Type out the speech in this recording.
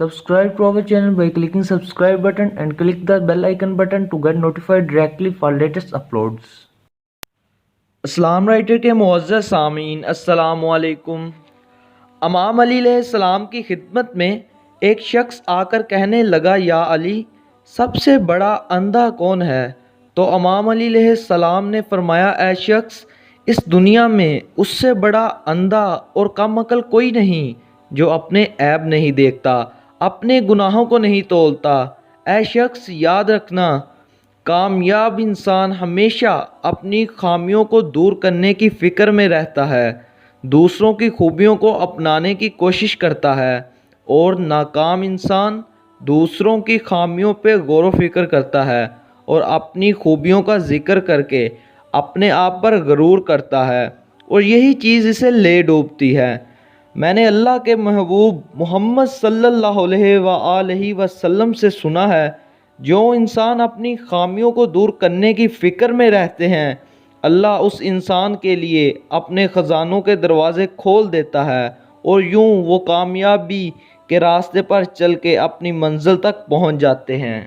Subscribe to our channel by clicking subscribe button and click the bell icon button to get notified directly for latest uploads. Islam writer کے معزز سامعین السلام علیکم۔ امام علی علیہ السلام کی خدمت میں ایک شخص آ کر کہنے لگا، یا علی، سب سے بڑا اندھا کون ہے؟ تو امام علی علیہ السلام نے فرمایا، اے شخص، اس دنیا میں اس سے بڑا اندھا اور کم عقل کوئی نہیں جو اپنے عیب نہیں دیکھتا، اپنے گناہوں کو نہیں تولتا۔ اے شخص، یاد رکھنا، کامیاب انسان ہمیشہ اپنی خامیوں کو دور کرنے کی فکر میں رہتا ہے، دوسروں کی خوبیوں کو اپنانے کی کوشش کرتا ہے، اور ناکام انسان دوسروں کی خامیوں پہ غور و فکر کرتا ہے اور اپنی خوبیوں کا ذکر کر کے اپنے آپ پر غرور کرتا ہے، اور یہی چیز اسے لے ڈوبتی ہے۔ میں نے اللہ کے محبوب محمد صلی اللہ علیہ وآلہ وسلم سے سنا ہے، جو انسان اپنی خامیوں کو دور کرنے کی فکر میں رہتے ہیں، اللہ اس انسان کے لیے اپنے خزانوں کے دروازے کھول دیتا ہے، اور یوں وہ کامیابی کے راستے پر چل کے اپنی منزل تک پہنچ جاتے ہیں۔